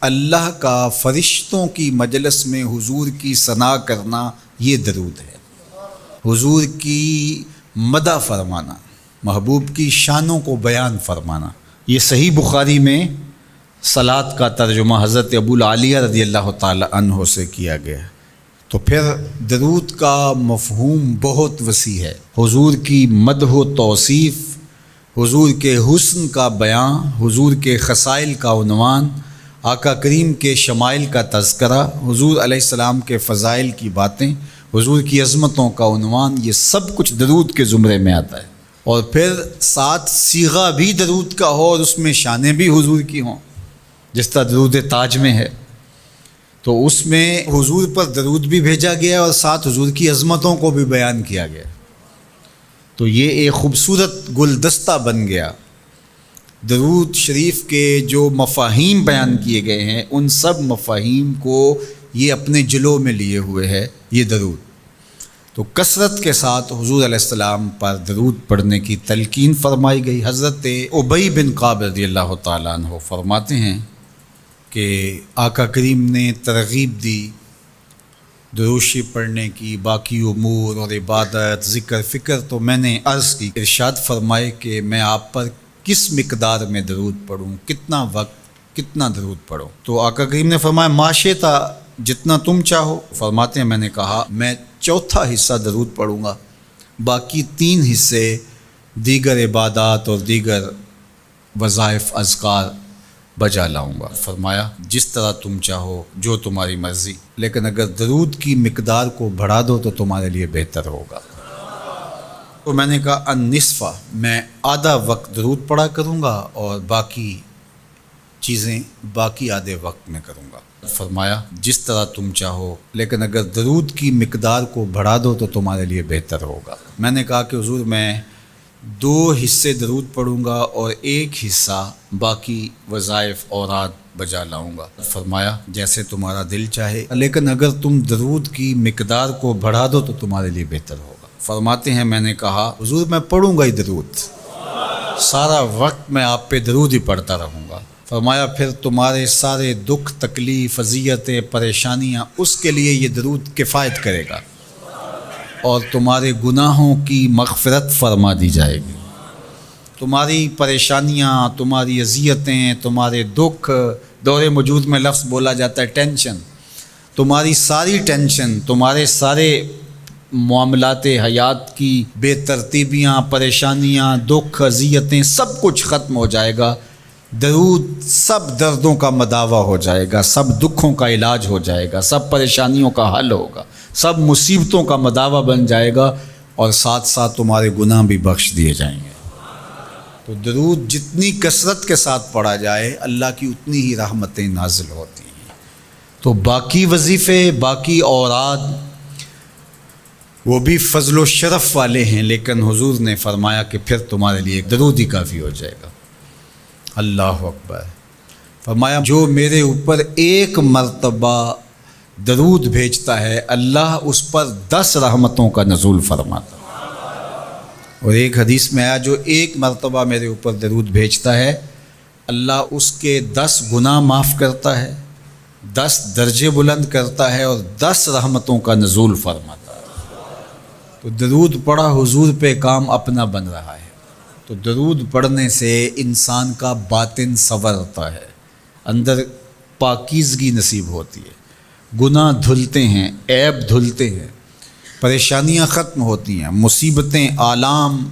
اللہ کا فرشتوں کی مجلس میں حضور کی ثنا کرنا یہ درود ہے، حضور کی مدح فرمانا، محبوب کی شانوں کو بیان فرمانا۔ یہ صحیح بخاری میں صلاۃ کا ترجمہ حضرت ابو العالیہ رضی اللہ تعالی عنہ سے کیا گیا ہے۔ تو پھر درود کا مفہوم بہت وسیع ہے، حضور کی مدح و توصیف، حضور کے حسن کا بیان، حضور کے خصائل کا عنوان، آقا کریم کے شمائل کا تذکرہ، حضور علیہ السلام کے فضائل کی باتیں، حضور کی عظمتوں کا عنوان، یہ سب کچھ درود کے زمرے میں آتا ہے۔ اور پھر ساتھ صیغہ بھی درود کا ہو اور اس میں شانیں بھی حضور کی ہوں، جس طرح درود تاج میں ہے، تو اس میں حضور پر درود بھی بھیجا گیا اور ساتھ حضور کی عظمتوں کو بھی بیان کیا گیا۔ تو یہ ایک خوبصورت گلدستہ بن گیا۔ درود شریف کے جو مفاہیم بیان کیے گئے ہیں، ان سب مفاہیم کو یہ اپنے جلو میں لیے ہوئے ہے یہ درود۔ تو کثرت کے ساتھ حضور علیہ السلام پر درود پڑھنے کی تلقین فرمائی گئی۔ حضرت ابی بن کعب رضی اللہ تعالیٰ عنہ فرماتے ہیں کہ آقا کریم نے ترغیب دی درود شریف پڑھنے کی، باقی امور اور عبادت، ذکر فکر۔ تو میں نے عرض کی، ارشاد فرمائے کہ میں آپ پر کس مقدار میں درود پڑھوں، کتنا وقت، کتنا درود پڑھوں؟ تو آقا کریم نے فرمایا ماشیتا، جتنا تم چاہو۔ فرماتے ہیں میں نے کہا میں چوتھا حصہ درود پڑھوں گا، باقی 3 حصے دیگر عبادات اور دیگر وظائف اذکار بجا لاؤں گا۔ فرمایا جس طرح تم چاہو، جو تمہاری مرضی، لیکن اگر درود کی مقدار کو بڑھا دو تو تمہارے لیے بہتر ہوگا۔ تو میں نے کہا النصفہ، میں آدھا وقت درود پڑھا کروں گا اور باقی چیزیں باقی آدھے وقت میں کروں گا۔ فرمایا جس طرح تم چاہو، لیکن اگر درود کی مقدار کو بڑھا دو تو تمہارے لیے بہتر ہوگا۔ میں نے کہا کہ حضور میں 2 حصے درود پڑھوں گا اور 1 حصہ باقی وظائف اوراد بجا لاؤں گا۔ فرمایا جیسے تمہارا دل چاہے، لیکن اگر تم درود کی مقدار کو بڑھا دو تو تمہارے لیے بہتر ہوگا۔ فرماتے ہیں میں نے کہا حضور میں پڑھوں گا ہی درود، سارا وقت میں آپ پہ درود ہی پڑھتا رہوں گا۔ فرمایا پھر تمہارے سارے دکھ، تکلیف، اذیتیں، پریشانیاں، اس کے لیے یہ درود کفایت کرے گا اور تمہارے گناہوں کی مغفرت فرما دی جائے گی۔ تمہاری پریشانیاں، تمہاری اذیتیں، تمہارے دکھ، دور موجود میں لفظ بولا جاتا ہے ٹینشن، تمہاری ساری ٹینشن، تمہارے سارے معاملات حیات کی بے ترتیبیاں، پریشانیاں، دکھ، اذیتیں، سب کچھ ختم ہو جائے گا۔ درود سب دردوں کا مداوع ہو جائے گا، سب دکھوں کا علاج ہو جائے گا، سب پریشانیوں کا حل ہوگا، سب مصیبتوں کا مداوع بن جائے گا، اور ساتھ ساتھ تمہارے گناہ بھی بخش دیے جائیں گے۔ تو درود جتنی کثرت کے ساتھ پڑھا جائے، اللہ کی اتنی ہی رحمتیں نازل ہوتی ہیں۔ تو باقی وظیفے، باقی اوراد، وہ بھی فضل و شرف والے ہیں، لیکن حضور نے فرمایا کہ پھر تمہارے لیے درود ہی کافی ہو جائے گا۔ اللہ اکبر۔ فرمایا جو میرے اوپر 1 مرتبہ درود بھیجتا ہے، اللہ اس پر 10 رحمتوں کا نزول فرماتا ہے۔ اور ایک حدیث میں آیا جو 1 مرتبہ میرے اوپر درود بھیجتا ہے، اللہ اس کے 10 گناہ معاف کرتا ہے، 10 درجے بلند کرتا ہے اور 10 رحمتوں کا نزول فرماتا ہے۔ تو درود پڑھا حضور پہ کام اپنا بن رہا ہے۔ تو درود پڑھنے سے انسان کا باطن سنورتا ہے، اندر پاکیزگی نصیب ہوتی ہے، گناہ دھلتے ہیں، عیب دھلتے ہیں، پریشانیاں ختم ہوتی ہیں، مصیبتیں، آلام،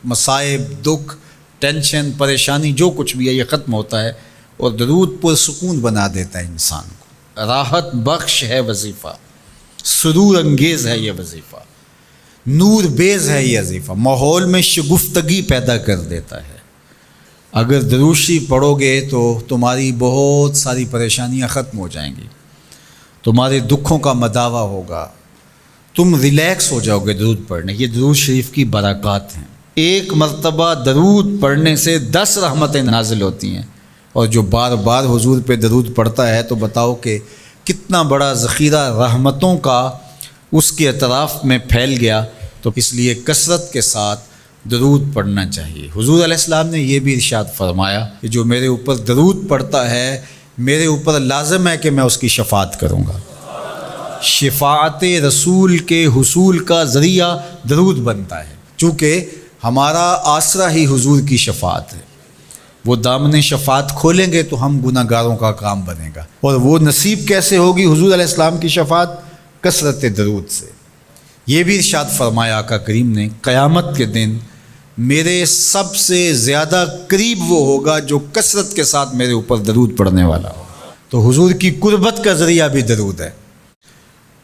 مصائب، دکھ، ٹینشن، پریشانی، جو کچھ بھی ہے یہ ختم ہوتا ہے، اور درود پرسکون بنا دیتا ہے انسان کو۔ راحت بخش ہے وظیفہ، سرور انگیز ہے یہ وظیفہ، نور بیز ہے یہ وظیفہ، ماحول میں شگفتگی پیدا کر دیتا ہے۔ اگر درود شریف پڑھو گے تو تمہاری بہت ساری پریشانیاں ختم ہو جائیں گی، تمہارے دکھوں کا مداوع ہوگا، تم ریلیکس ہو جاؤ گے درود پڑھنے۔ یہ درود شریف کی برکات ہیں۔ 1 مرتبہ درود پڑھنے سے 10 رحمتیں نازل ہوتی ہیں، اور جو بار بار حضور پہ درود پڑھتا ہے تو بتاؤ کہ کتنا بڑا ذخیرہ رحمتوں کا اس کے اطراف میں پھیل گیا۔ تو اس لیے کثرت کے ساتھ درود پڑھنا چاہیے۔ حضور علیہ السلام نے یہ بھی ارشاد فرمایا کہ جو میرے اوپر درود پڑھتا ہے، میرے اوپر لازم ہے کہ میں اس کی شفاعت کروں گا۔ شفاعت رسول کے حصول کا ذریعہ درود بنتا ہے، چونکہ ہمارا آسرا ہی حضور کی شفاعت ہے۔ وہ دامن شفاعت کھولیں گے تو ہم گناہ گاروں کا کام بنے گا، اور وہ نصیب کیسے ہوگی حضور علیہ السلام کی شفاعت؟ کثرت درود سے۔ یہ بھی ارشاد فرمایا آقا کریم نے، قیامت کے دن میرے سب سے زیادہ قریب وہ ہوگا جو کثرت کے ساتھ میرے اوپر درود پڑھنے والا ہوگا۔ تو حضور کی قربت کا ذریعہ بھی درود ہے۔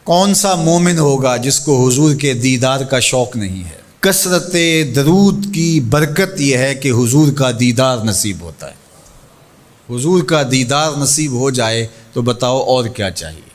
کون سا مومن ہوگا جس کو حضور کے دیدار کا شوق نہیں ہے؟ کثرت درود کی برکت یہ ہے کہ حضور کا دیدار نصیب ہوتا ہے۔ حضور کا دیدار نصیب ہو جائے تو بتاؤ اور کیا چاہیے۔